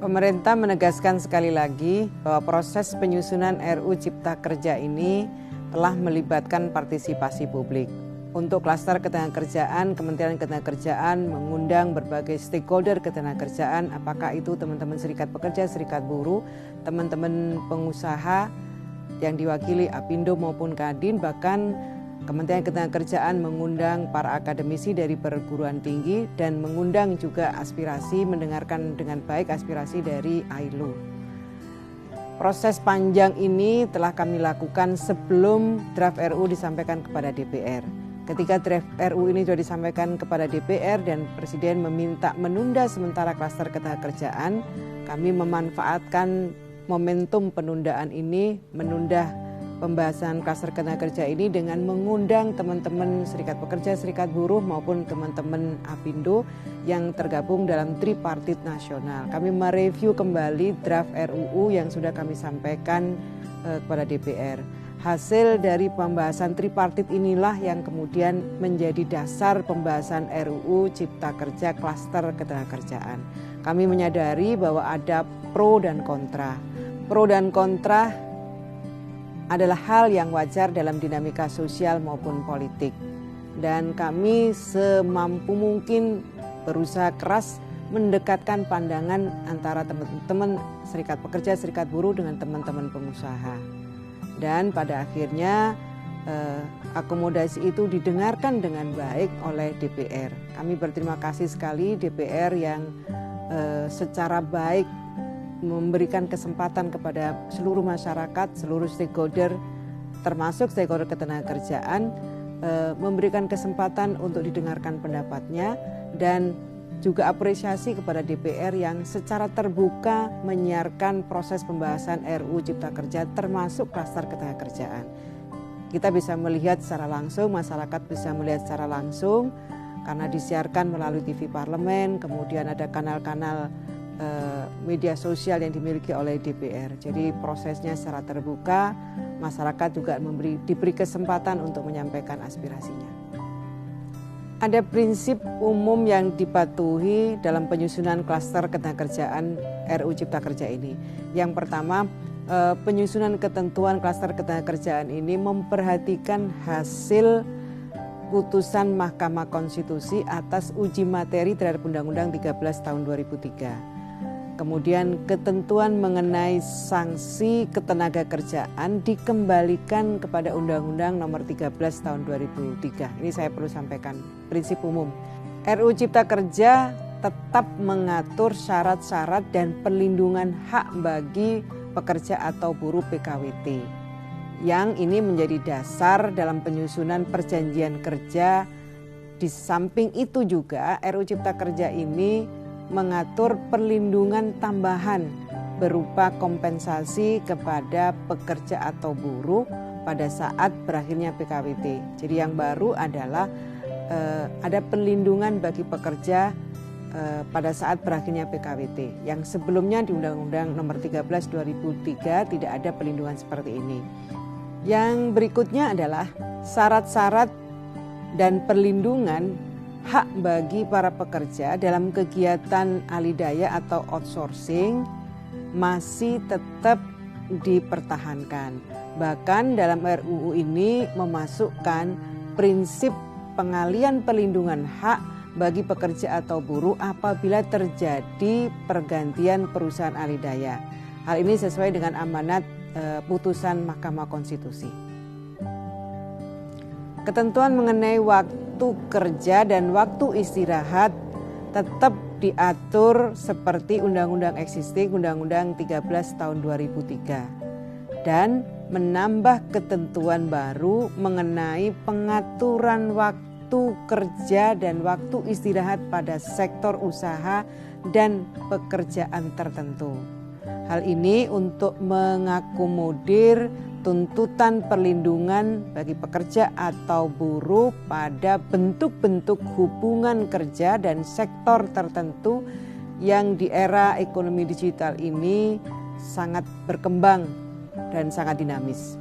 Pemerintah menegaskan sekali lagi bahwa proses penyusunan RUU Cipta Kerja ini telah melibatkan partisipasi publik. Untuk klaster ketenagakerjaan, Kementerian Ketenagakerjaan mengundang berbagai stakeholder ketenagakerjaan, apakah itu teman-teman serikat pekerja, serikat buruh, teman-teman pengusaha yang diwakili Apindo maupun Kadin, bahkan Kementerian Ketenagakerjaan mengundang para akademisi dari perguruan tinggi dan mengundang juga aspirasi, mendengarkan dengan baik aspirasi dari ILO. Proses panjang ini telah kami lakukan sebelum draft RUU disampaikan kepada DPR. Ketika draft RUU ini sudah disampaikan kepada DPR dan Presiden meminta menunda sementara klaster ketenagakerjaan, kami memanfaatkan momentum penundaan ini, menunda pembahasan klaster ketenagakerja ini dengan mengundang teman-teman serikat pekerja, serikat buruh maupun teman-teman Apindo yang tergabung dalam tripartit nasional. Kami mereview kembali draft RUU yang sudah kami sampaikan kepada DPR. Hasil dari pembahasan tripartit inilah yang kemudian menjadi dasar pembahasan RUU Cipta Kerja klaster ketenagakerjaan. Kami menyadari bahwa ada pro dan kontra. Pro dan kontra adalah hal yang wajar dalam dinamika sosial maupun politik. Dan kami semampu mungkin berusaha keras mendekatkan pandangan antara teman-teman serikat pekerja, serikat buruh dengan teman-teman pengusaha. Dan pada akhirnya akomodasi itu didengarkan dengan baik oleh DPR. Kami berterima kasih sekali DPR yang secara baik memberikan kesempatan kepada seluruh masyarakat, seluruh stakeholder, termasuk stakeholder ketenagakerjaan, memberikan kesempatan untuk didengarkan pendapatnya dan juga apresiasi kepada DPR yang secara terbuka menyiarkan proses pembahasan RUU Cipta Kerja termasuk klaster ketenagakerjaan. Kita bisa melihat secara langsung, masyarakat bisa melihat secara langsung karena disiarkan melalui TV Parlemen, kemudian ada kanal-kanal media sosial yang dimiliki oleh DPR. Jadi prosesnya secara terbuka, masyarakat juga diberi kesempatan untuk menyampaikan aspirasinya. Ada prinsip umum yang dipatuhi dalam penyusunan klaster ketenagakerjaan RUU Cipta Kerja ini. Yang pertama, penyusunan ketentuan klaster ketenagakerjaan ini memperhatikan hasil putusan Mahkamah Konstitusi atas uji materi terhadap Undang-Undang 13 tahun 2003. Kemudian ketentuan mengenai sanksi ketenagakerjaan dikembalikan kepada Undang-Undang Nomor 13 Tahun 2003. Ini saya perlu sampaikan prinsip umum. RUU Cipta Kerja tetap mengatur syarat-syarat dan perlindungan hak bagi pekerja atau buruh PKWT. Yang ini menjadi dasar dalam penyusunan perjanjian kerja. Di samping itu juga RUU Cipta Kerja ini mengatur perlindungan tambahan berupa kompensasi kepada pekerja atau buruh pada saat berakhirnya PKWT. Jadi yang baru adalah ada perlindungan bagi pekerja pada saat berakhirnya PKWT. Yang sebelumnya di Undang-Undang Nomor 13 2003 tidak ada perlindungan seperti ini. Yang berikutnya adalah syarat-syarat dan perlindungan hak bagi para pekerja dalam kegiatan alidaya atau outsourcing masih tetap dipertahankan. Bahkan dalam RUU ini memasukkan prinsip pengalian perlindungan hak bagi pekerja atau buruh apabila terjadi pergantian perusahaan alidaya. Hal ini sesuai dengan amanat putusan Mahkamah Konstitusi. Ketentuan mengenai waktu kerja dan waktu istirahat tetap diatur seperti undang-undang existing, Undang-Undang 13 tahun 2003. Dan menambah ketentuan baru mengenai pengaturan waktu kerja dan waktu istirahat pada sektor usaha dan pekerjaan tertentu. Hal ini untuk mengakomodir tuntutan perlindungan bagi pekerja atau buruh pada bentuk-bentuk hubungan kerja dan sektor tertentu yang di era ekonomi digital ini sangat berkembang dan sangat dinamis.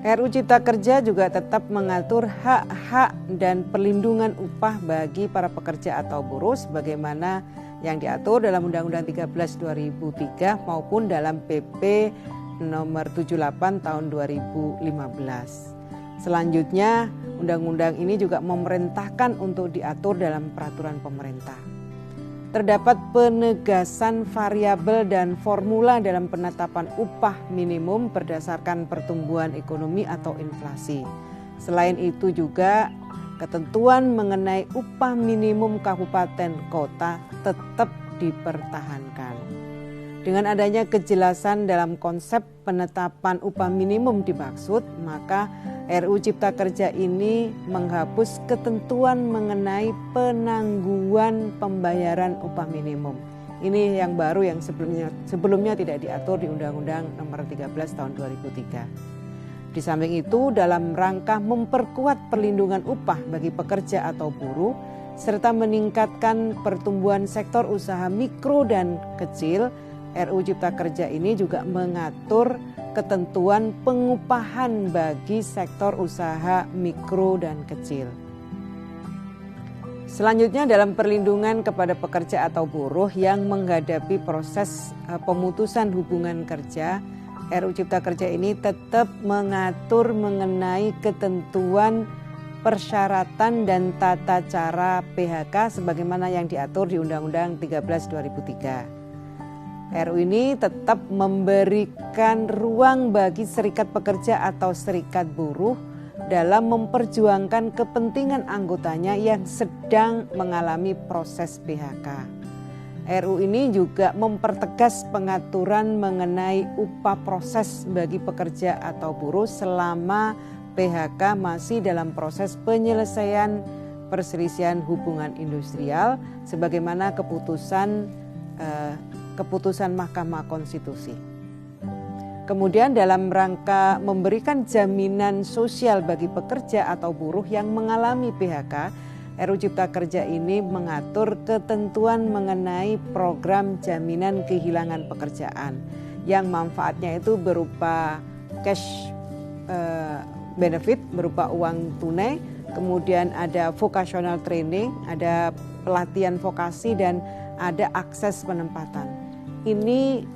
RUU Cipta Kerja juga tetap mengatur hak-hak dan perlindungan upah bagi para pekerja atau buruh sebagaimana yang diatur dalam Undang-Undang 13 2003 maupun dalam PP nomor 78 tahun 2015. Selanjutnya, undang-undang ini juga memerintahkan untuk diatur dalam peraturan pemerintah. Terdapat penegasan variabel dan formula dalam penetapan upah minimum berdasarkan pertumbuhan ekonomi atau inflasi. Selain itu juga ketentuan mengenai upah minimum kabupaten kota tetap dipertahankan. Dengan adanya kejelasan dalam konsep penetapan upah minimum dimaksud, maka RUU Cipta Kerja ini menghapus ketentuan mengenai penangguhan pembayaran upah minimum. Ini yang baru yang sebelumnya tidak diatur di Undang-Undang Nomor 13 Tahun 2003. Di samping itu, dalam rangka memperkuat perlindungan upah bagi pekerja atau buruh, serta meningkatkan pertumbuhan sektor usaha mikro dan kecil, RUU Cipta Kerja ini juga mengatur ketentuan pengupahan bagi sektor usaha mikro dan kecil. Selanjutnya dalam perlindungan kepada pekerja atau buruh yang menghadapi proses pemutusan hubungan kerja, RUU Cipta Kerja ini tetap mengatur mengenai ketentuan persyaratan dan tata cara PHK sebagaimana yang diatur di Undang-Undang 13 2003. RUU ini tetap memberikan ruang bagi serikat pekerja atau serikat buruh dalam memperjuangkan kepentingan anggotanya yang sedang mengalami proses PHK. RUU ini juga mempertegas pengaturan mengenai upah proses bagi pekerja atau buruh selama PHK masih dalam proses penyelesaian perselisihan hubungan industrial sebagaimana keputusan Mahkamah Konstitusi. Kemudian dalam rangka memberikan jaminan sosial bagi pekerja atau buruh yang mengalami PHK, RUU Cipta Kerja ini mengatur ketentuan mengenai program jaminan kehilangan pekerjaan yang manfaatnya itu berupa cash benefit, berupa uang tunai, kemudian ada vocational training, ada pelatihan vokasi dan ada akses penempatan. Ini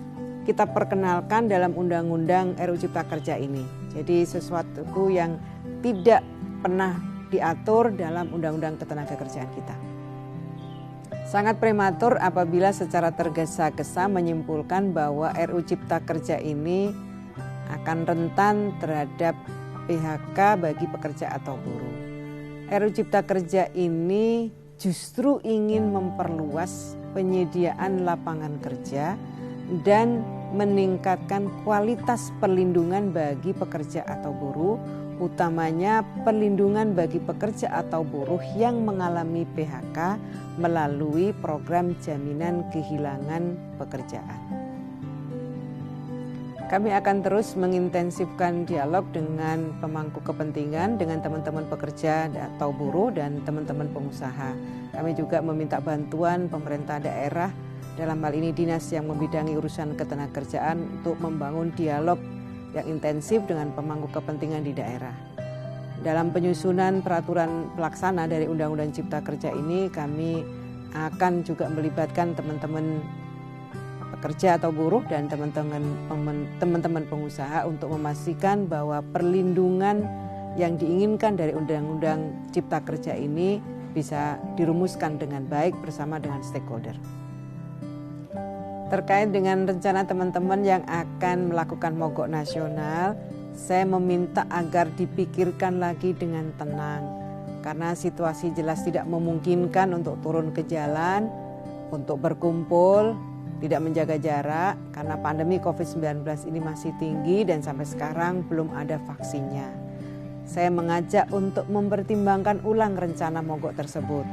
kita perkenalkan dalam Undang-Undang RUU Cipta Kerja ini. Jadi sesuatu yang tidak pernah diatur dalam Undang-Undang Ketenagakerjaan kita. Sangat prematur apabila secara tergesa-gesa menyimpulkan bahwa RUU Cipta Kerja ini akan rentan terhadap PHK bagi pekerja atau buruh. RUU Cipta Kerja ini justru ingin memperluas penyediaan lapangan kerja dan meningkatkan kualitas perlindungan bagi pekerja atau buruh, utamanya perlindungan bagi pekerja atau buruh yang mengalami PHK melalui program jaminan kehilangan pekerjaan. Kami akan terus mengintensifkan dialog dengan pemangku kepentingan, dengan teman-teman pekerja atau buruh dan teman-teman pengusaha. Kami juga meminta bantuan pemerintah daerah, dalam hal ini dinas yang membidangi urusan ketenagakerjaan untuk membangun dialog yang intensif dengan pemangku kepentingan di daerah. Dalam penyusunan peraturan pelaksana dari Undang-Undang Cipta Kerja ini, kami akan juga melibatkan teman-teman pekerja atau buruh dan teman-teman pengusaha untuk memastikan bahwa perlindungan yang diinginkan dari Undang-Undang Cipta Kerja ini bisa dirumuskan dengan baik bersama dengan stakeholder. Terkait dengan rencana teman-teman yang akan melakukan mogok nasional, saya meminta agar dipikirkan lagi dengan tenang karena situasi jelas tidak memungkinkan untuk turun ke jalan, untuk berkumpul, tidak menjaga jarak karena pandemi COVID-19 ini masih tinggi dan sampai sekarang belum ada vaksinnya. Saya mengajak untuk mempertimbangkan ulang rencana mogok tersebut.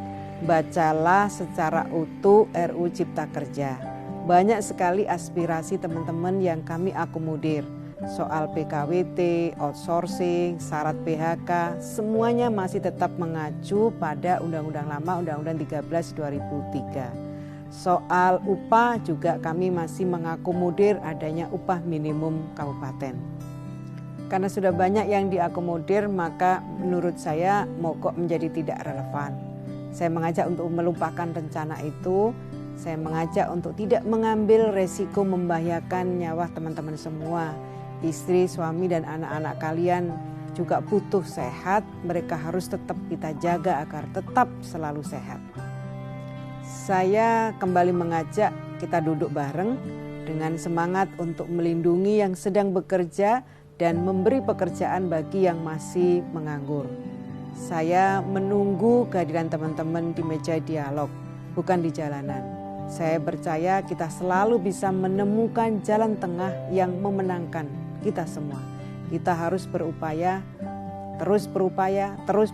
Bacalah secara utuh RUU Cipta Kerja. Banyak sekali aspirasi teman-teman yang kami akomodir. Soal PKWT, outsourcing, syarat PHK, semuanya masih tetap mengacu pada Undang-Undang Lama, Undang-Undang 13 2003. Soal upah juga kami masih mengakomodir adanya upah minimum kabupaten. Karena sudah banyak yang diakomodir, maka menurut saya mogok menjadi tidak relevan. Saya mengajak untuk melupakan rencana itu. Saya mengajak untuk tidak mengambil resiko membahayakan nyawa teman-teman semua. Istri, suami, dan anak-anak kalian juga butuh sehat. Mereka harus tetap kita jaga agar tetap selalu sehat. Saya kembali mengajak kita duduk bareng dengan semangat untuk melindungi yang sedang bekerja dan memberi pekerjaan bagi yang masih menganggur. Saya menunggu kehadiran teman-teman di meja dialog, bukan di jalanan. Saya percaya kita selalu bisa menemukan jalan tengah yang memenangkan kita semua. Kita harus berupaya, terus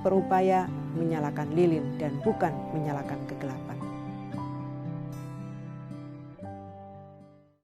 berupaya menyalakan lilin dan bukan menyalakan kegelapan.